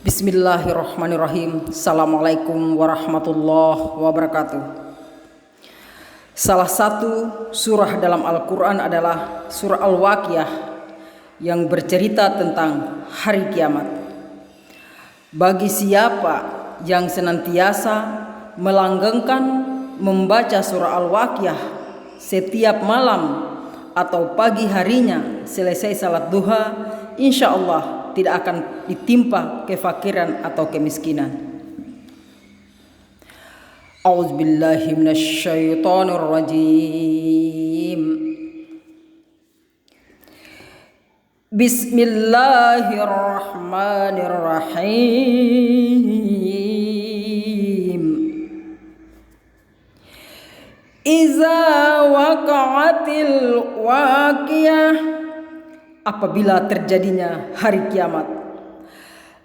Bismillahirrahmanirrahim. Assalamualaikum warahmatullahi wabarakatuh. Salah satu surah dalam Al-Quran adalah surah Al-Waqiah yang bercerita tentang hari kiamat. Bagi siapa yang senantiasa melanggengkan membaca surah Al-Waqiah setiap malam atau pagi harinya selesai salat duha, insya Allah tidak akan ditimpa kefakiran atau kemiskinan. A'udzubillahi minasyaitonirrajim. Bismillahirrahmanirrahim. Iza waqa'atil waqiyah, apabila terjadinya hari kiamat.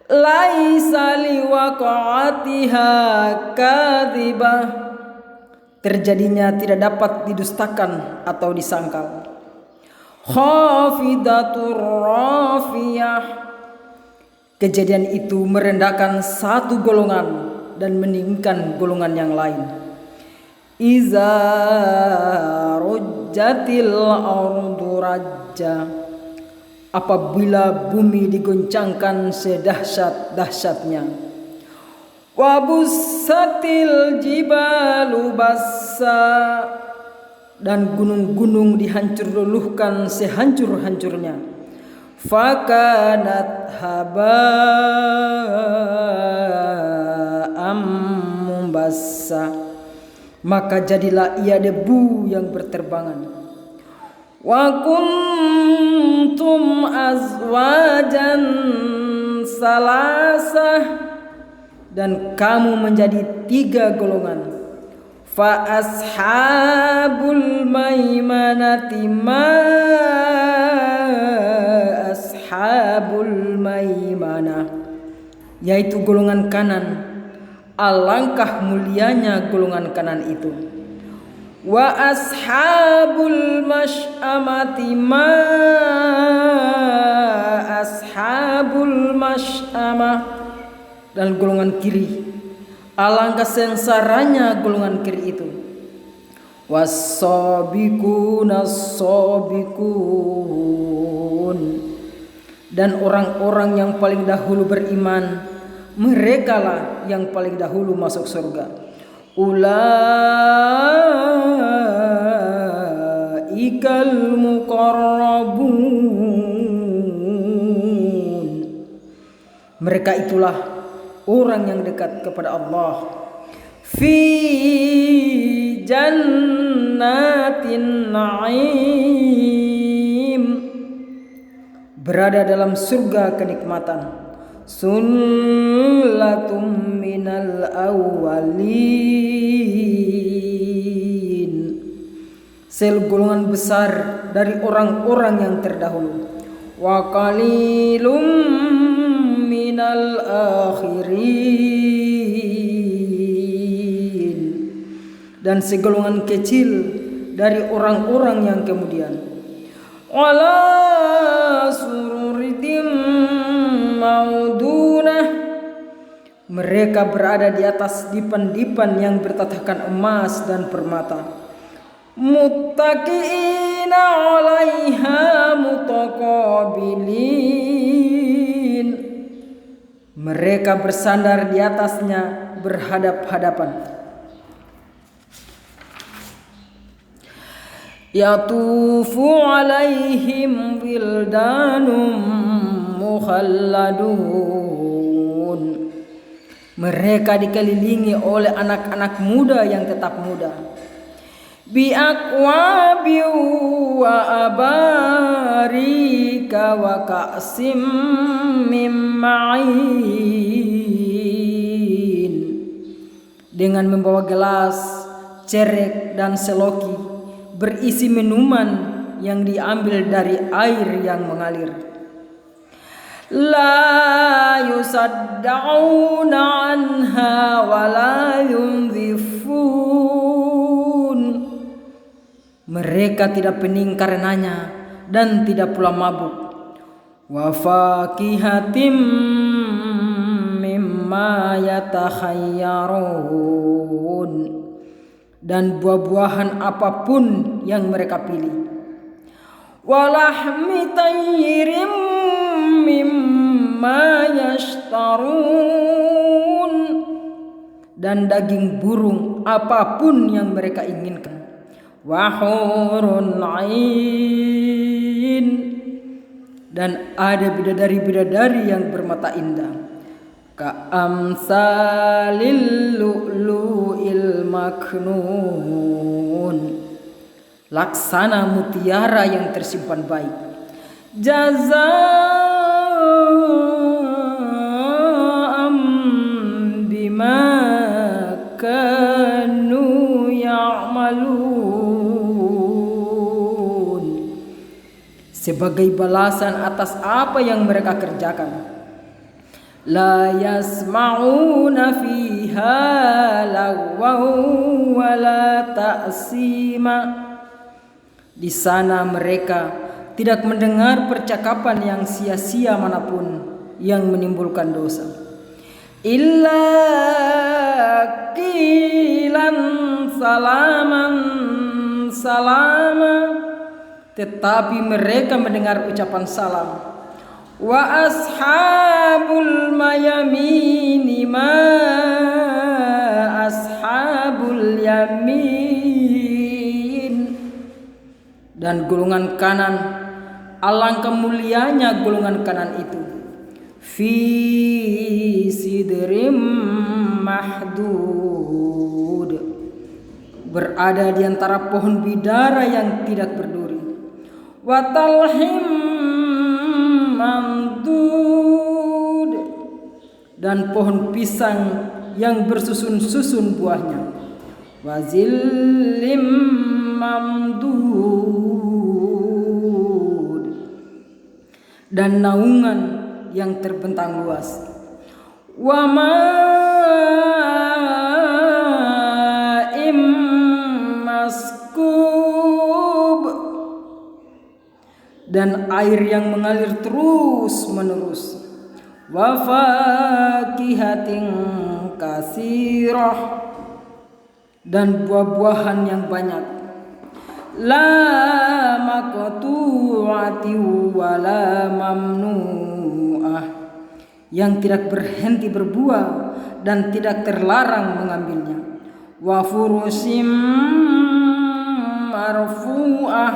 Laisa liwaqa'atiha kadhibah, terjadinya tidak dapat didustakan atau disangkal. Khafidatur rafiyah, kejadian itu merendahkan satu golongan dan meninggikan golongan yang lain. Iza rujjatil ardu rajja, apabila bumi digoncangkan sedahsyat-dahsyatnya. Wabussatil jibalu bassa, dan gunung-gunung dihancur luluhkan sehancur-hancurnya. Fakanat haba'am mumbassa, maka jadilah ia debu yang berterbangan. Wa kuntum azwajan salasah, dan kamu menjadi tiga golongan. Fa ashabul maimanati ma ashabul maimanah, yaitu golongan kanan. Alangkah mulianya golongan kanan itu. Wa ashabul masy'amati ma ashabul masy'amah, dan golongan kiri, alangkah sengsaranya golongan kiri itu. Was-sabiqunas sabiqun, dan orang-orang yang paling dahulu beriman, merekalah yang paling dahulu masuk surga. Ulaikal muqarrabun, mereka itulah orang yang dekat kepada Allah. Fi jannatin na'im, berada dalam surga kenikmatan. Sullatum minal awwalin, golongan besar dari orang-orang yang terdahulu. Wa qalilum minal akhirin, dan segolongan kecil dari orang-orang yang kemudian. Ala sururidim maudunah, mereka berada di atas dipan-dipan yang bertatakan emas dan permata. Muttaqiina 'alaiha mutaqabilin, mereka bersandar di atasnya berhadap-hadapan. Yatufu 'alaihim wildanum mukhalladun, mereka dikelilingi oleh anak-anak muda yang tetap muda. Bi aqwabi wa abarika wa ka'sim mim ma'in, dengan membawa gelas, cerek dan seloki berisi minuman yang diambil dari air yang mengalir. La yusaddauna anha wa la yunzifun, mereka tidak pening karenanya dan tidak pula mabuk. Wa faqihatim mimma yatakhayyarun, dan buah-buahan apapun yang mereka pilih. Walahmi tayyirim mimma yashtarun, dan daging burung apapun yang mereka inginkan. Wa hurun 'ain, dan ada bidadari-bidadari yang bermata indah. Ka'amsalil lu'lu'il maknun, laksana mutiara yang tersimpan baik. Jazaa'am bima kanu ya'malun, sebagai balasan atas apa yang mereka kerjakan. La yasma'una fiha lagwaw wala ta'sima, di sana mereka tidak mendengar percakapan yang sia-sia manapun yang menimbulkan dosa. Illa qilan salaman salama, tetapi mereka mendengar ucapan salam. Wa ashabul mayamini ma ashabul yamin, dan golongan kanan, alangkah mulianya golongan kanan itu. Fi sidrim mahdud, berada di antara pohon bidara yang tidak berduri. Wa talhim mamdud, dan pohon pisang yang bersusun-susun buahnya. Wa zillim mamdud, dan naungan yang terbentang luas. Wa ma'im maskub, dan air yang mengalir terus menerus. Wa fakihatin kasirah, dan buah-buahan yang banyak. La maqtu'ati wa la mamnu'ah, yang tidak berhenti berbuah dan tidak terlarang mengambilnya. Wa furusim marfu'ah,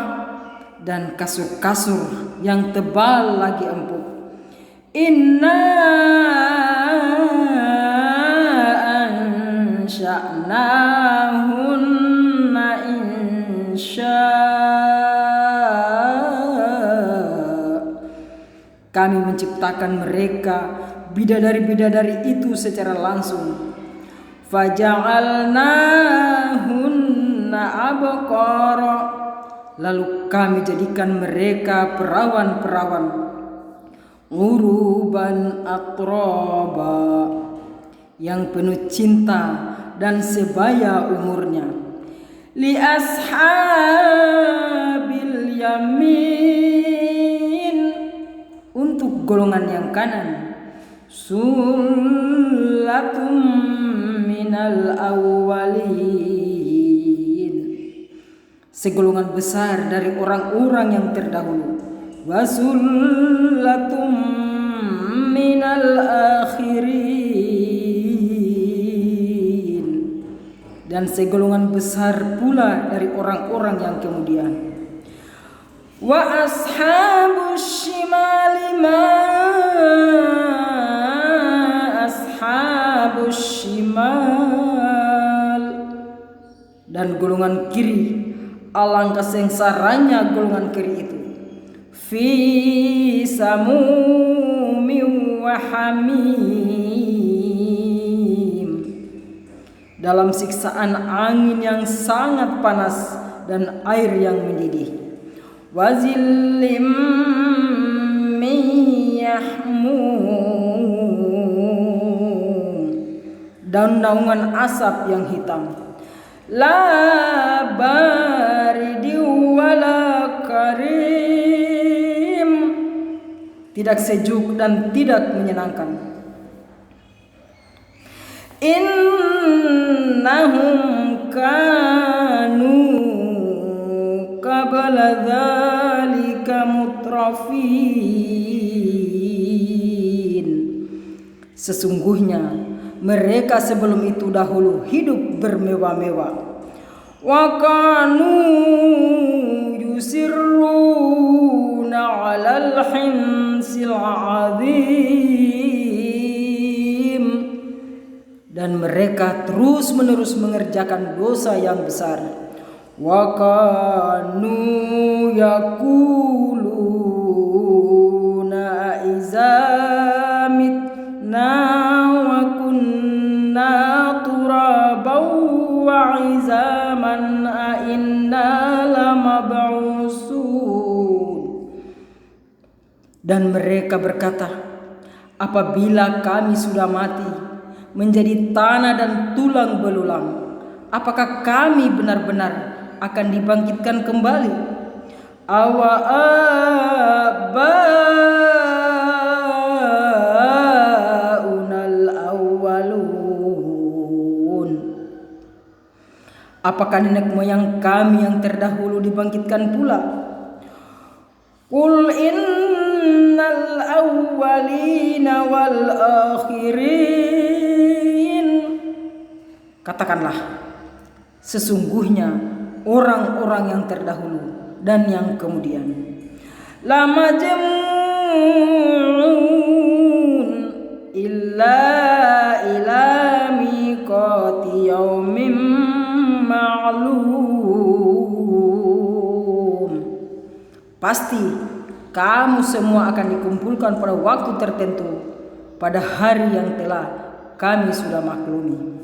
dan kasur-kasur yang tebal lagi empuk. Inna ansha'nahunna insya', kami menciptakan mereka bidadari-bidadari itu secara langsung. Faja'alnahunna abqara, lalu kami jadikan mereka perawan-perawan. Uruban atraba, yang penuh cinta dan sebaya umurnya. Li ashabil yamin, untuk golongan yang kanan. Sulatum minal awwalin, segolongan besar dari orang-orang yang terdahulu. Wasullatum minal akhirin, dan segolongan besar pula dari orang-orang yang kemudian. Wa ashabus shimali ma ashabus shimal, dan golongan kiri, alangkah sengsaranya golongan kiri itu. Fi samumin wa hamim, dalam siksaan angin yang sangat panas dan air yang mendidih. Wa zillim min yahmum, dan naungan asap yang hitam. La baridi wala karim, tidak sejuk dan tidak menyenangkan. innahum kanu qabla dzalika mutrafin. Sesungguhnya mereka sebelum itu dahulu hidup bermewah-mewah. Wa kanu yusirruna 'alal hinsil 'adzim, dan mereka terus-menerus mengerjakan dosa yang besar. Wa kanu yaquluna iza mitna wa kunna turaban wa izaman a inna lamab'usun. Dan mereka berkata, apabila kami sudah mati menjadi tanah dan tulang belulang, apakah kami benar-benar akan dibangkitkan kembali? Awa abaunal awwalun, apakah nenek moyang kami yang terdahulu dibangkitkan pula? Qul innal awwalina wal akhirin, katakanlah, sesungguhnya orang-orang yang terdahulu dan yang kemudian. Lamajmun illa ila miqati yaumin ma'lum. Pasti kamu semua akan dikumpulkan pada waktu tertentu, pada hari yang telah kami sudah maklumi.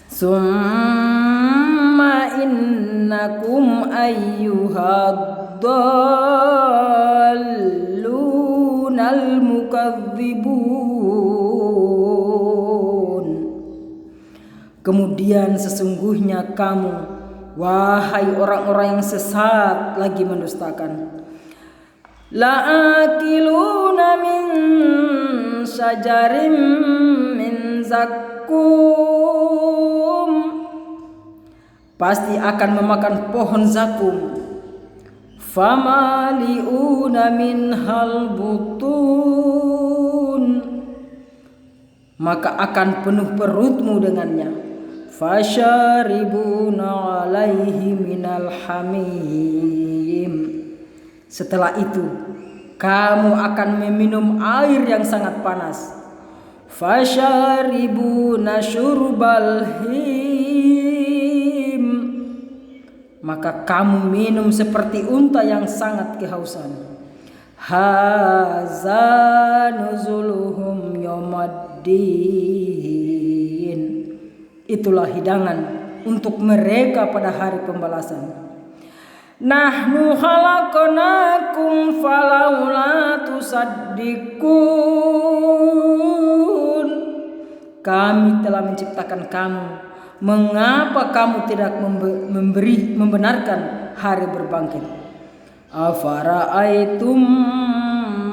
Summa innakum ayyuhad-dallunal mukadzibun. Kemudian sesungguhnya kamu, wahai orang-orang yang sesat lagi mendustakan, la'akiluna min syajarim min zakum, pasti akan memakan pohon zakum. Famaliuna minhal butun, maka akan penuh perutmu dengannya. Fasyaribuna alaihi minal hamim, setelah itu kamu akan meminum air yang sangat panas. Fasyaribuna syurbal him, maka kamu minum seperti unta yang sangat kehausan. Haza nuzuluhum yawmaddin, itulah hidangan untuk mereka pada hari pembalasan. Nahnu khalaqnakum falaula tusaddiqun, kami telah menciptakan kamu, mengapa kamu tidak membenarkan hari berbangkit? Afara'aitum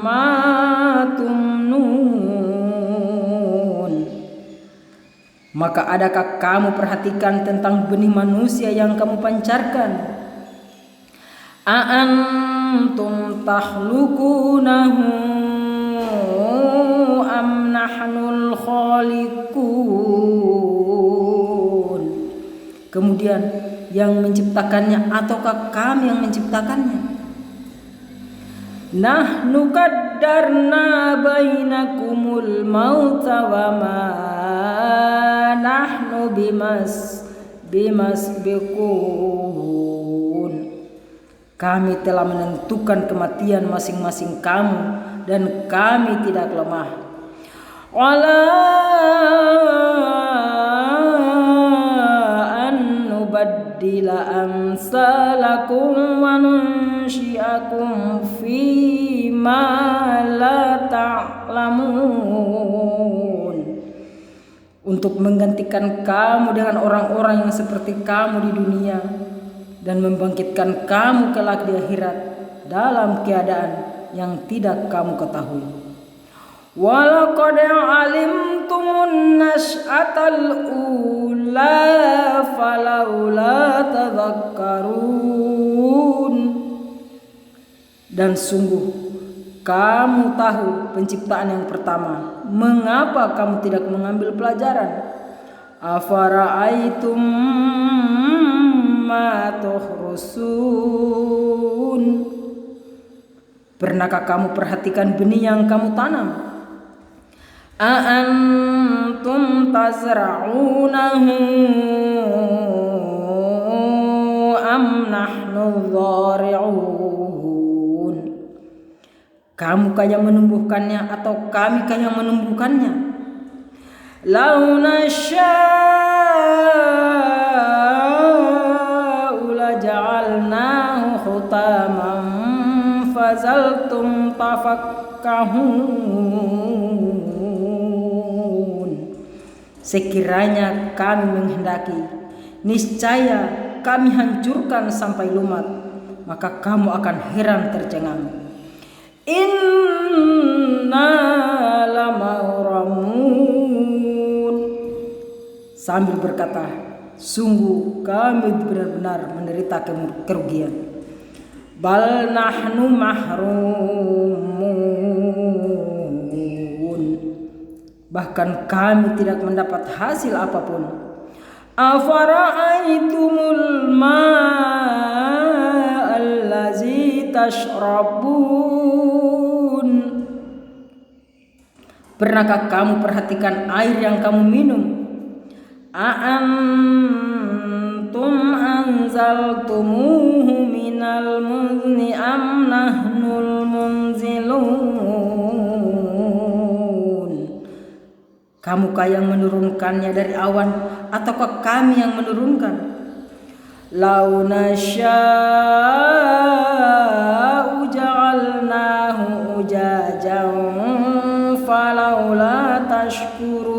ma tumnun, maka adakah kamu perhatikan tentang benih manusia yang kamu pancarkan? A'antum takhluqunahu am nahnul khaliqun, kemudian yang menciptakannya ataukah kami yang menciptakannya? Nahnu qaddarna bainakumul mauta wa ma nahnu bimasbiqun, kami telah menentukan kematian masing-masing kamu dan kami tidak lemah. Wala an nubaddila amsalakum wa nunsyi'akum fi ma la ta'lamun, untuk menggantikan kamu dengan orang-orang yang seperti kamu di dunia dan membangkitkan kamu kelak di akhirat dalam keadaan yang tidak kamu ketahui. walaqad alimtumun nas'atal ula falaula tadhakkarun. Dan sungguh kamu tahu penciptaan yang pertama, mengapa kamu tidak mengambil pelajaran? Afara'aitum ma tuhrusun. Pernahkah kamu perhatikan benih yang kamu tanam? A'antum tazra'unahu am nahnu dhari'un. Kamu yang menumbuhkannya atau kami yang menumbuhkannya? Lau nasya'u laja'alnahu khutaman fazaltum tafakkahun. Sekiranya kami menghendaki, niscaya kami hancurkan sampai lumat, maka kamu akan heran tercengang. Inna lamaghramun. Sambil berkata, sungguh kami benar-benar menderita kerugian. Bal nahnu mahrumun. Bahkan kami tidak mendapat hasil apapun. Afara'aitumul ma'allazi tashrabun. Pernahkah kamu perhatikan air yang kamu minum? A'antum anzaltumuhu minal muzni am nahnul munzilun. Kamukah yang menurunkannya dari awan ataukah kami yang menurunkan? Lau nasya'u ja'alnahu ujajan falaula tashkurun.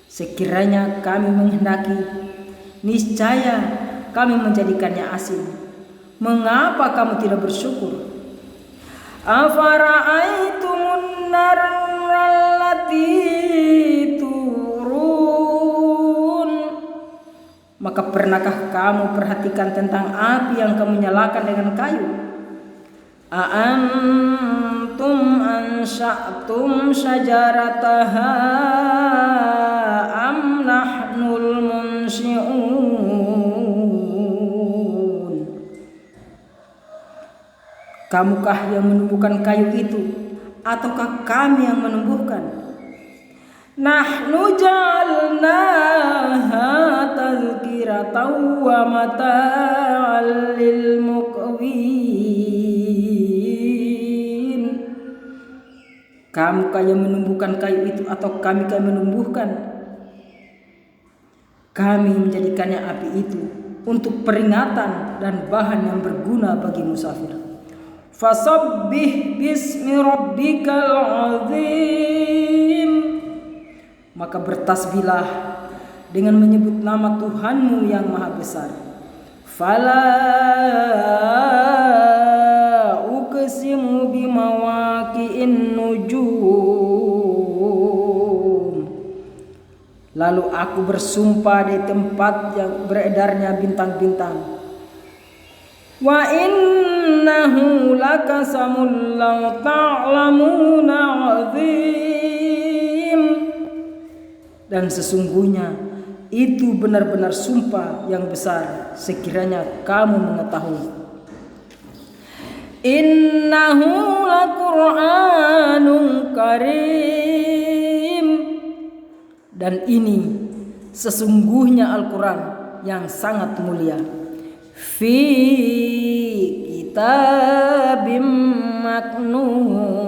Sekiranya kami menghendaki, niscaya kami menjadikannya asin. Mengapa kamu tidak bersyukur? Afara'aitumun narallati turun. Maka pernahkah kamu perhatikan tentang api yang kamu nyalakan dengan kayu? A'antum ansha'tum syajarataha am nahnul munsyi'un. Kamukah yang menumbuhkan kayu itu ataukah kami yang menumbuhkan? Nahnu ja'alnaha tazkiratan wa mata'al lil muqwin. Kamukah yang menumbuhkan kayu itu atau kami yang menumbuhkan? Kami menjadikannya api itu untuk peringatan dan bahan yang berguna bagi musafir. Fasabbih bismi rabbikal azim. Maka bertasbihlah dengan menyebut nama Tuhanmu yang maha besar. Fala uqsimu bimawaqi'in nujum. Lalu aku bersumpah di tempat yang beredarnya bintang-bintang. Wa innahu lakasamul law ta'lamuna 'azim. Dan sesungguhnya itu benar-benar sumpah yang besar sekiranya kamu mengetahui. Innahu laqur'anun karim. Dan ini sesungguhnya Al-Quran yang sangat mulia. Fi kitabim maknun.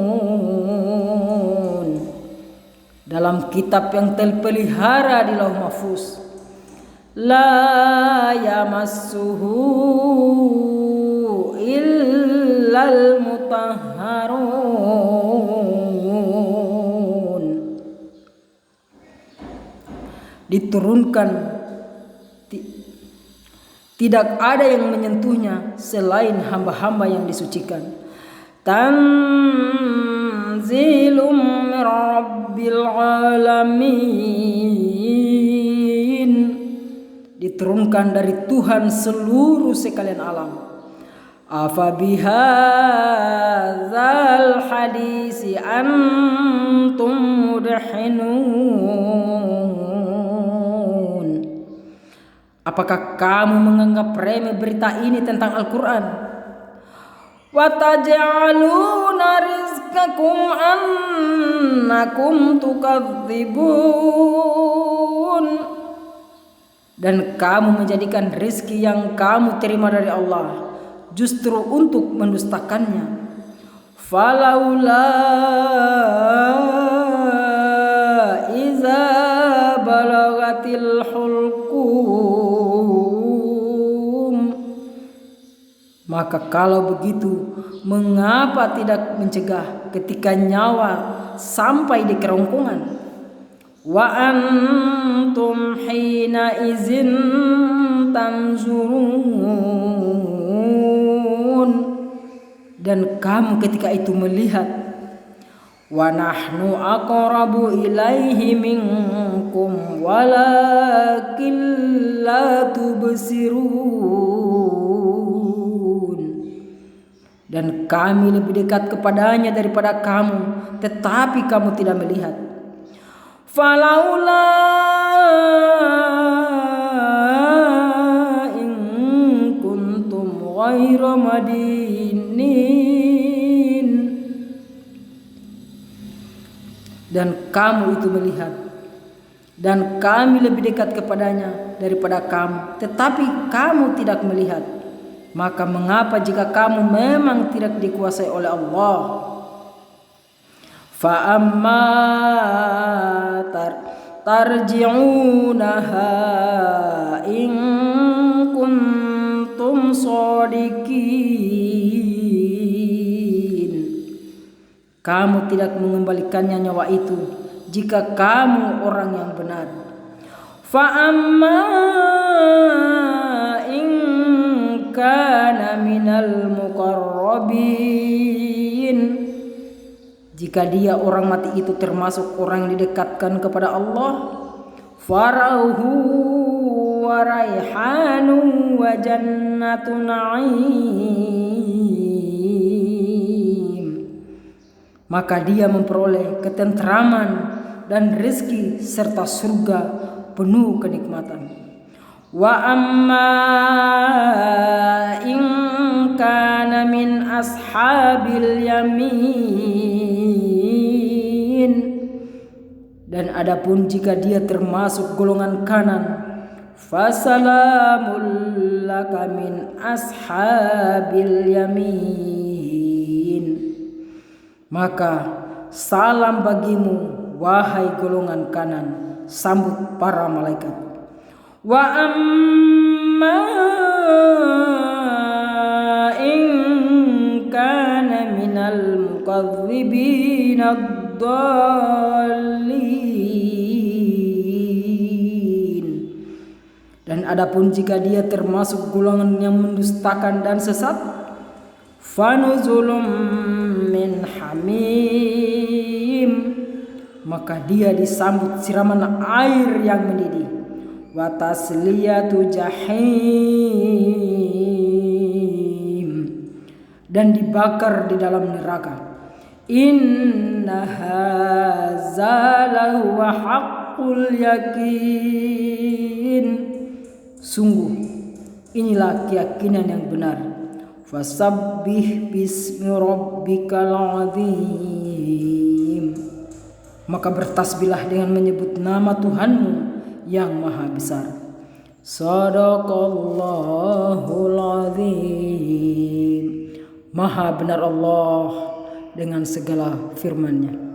Dalam kitab yang terpelihara di Lauh Mahfuz. La yamassuhu illal mutahharun. Diturunkan, tidak ada yang menyentuhnya selain hamba-hamba yang disucikan. tanzilum min rabbil alamin, diturunkan dari Tuhan seluruh sekalian alam. Afa bihadzal hadisi antum mudhinun, apakah kamu menganggap remeh berita ini tentang Al-Quran? Wa taj'aluna rizqakum annakum tukadzibun, dan kamu menjadikan rizki yang kamu terima dari Allah justru untuk mendustakannya. Falaula iza balagatil hulqum, maka kalau begitu mengapa tidak mencegah ketika nyawa sampai di kerongkongan? Wa antum hina izin tanzurun, dan kamu ketika itu melihat. Wa nahnu aqrabu ilaihi minkum walakin la tubsirun, dan kami lebih dekat kepadanya daripada kamu, tetapi kamu tidak melihat. Falaula in kuntum ghaira madinin, dan kamu itu melihat, dan kami lebih dekat kepadanya daripada kamu, tetapi kamu tidak melihat. Maka mengapa jika kamu memang tidak dikuasai oleh Allah? Fa amma tarji'unaha in kuntum shadiqin, kamu tidak mengembalikannya nyawa itu jika kamu orang yang benar. Fa amma in kana minal muqarrabin, jika dia orang mati itu termasuk orang yang didekatkan kepada Allah, farauhu wa raihanu wa jannatu na'im, maka dia memperoleh ketentraman dan rezeki serta surga penuh kenikmatan. Wa amma in kana min ashabil yamin, dan adapun jika dia termasuk golongan kanan, fasalamul laka min ashabil yamin, maka salam bagimu wahai golongan kanan, sambut para malaikat. Wa amma in kana minal mukadzibin ad-dallin, dan adapun jika dia termasuk golongan yang mendustakan dan sesat, fanuzulum min hamim, maka dia disambut siraman air yang mendidih. Wa tasliyatu jahim, dan dibakar di dalam neraka. Inna hadza lahu haqqul yakin, sungguh inilah keyakinan yang benar. Fasabbih bismi rabbikal azim, maka bertasbihlah dengan menyebut nama Tuhanmu yang maha besar. Shadaqallahul azim, maha benar Allah dengan segala firman-Nya.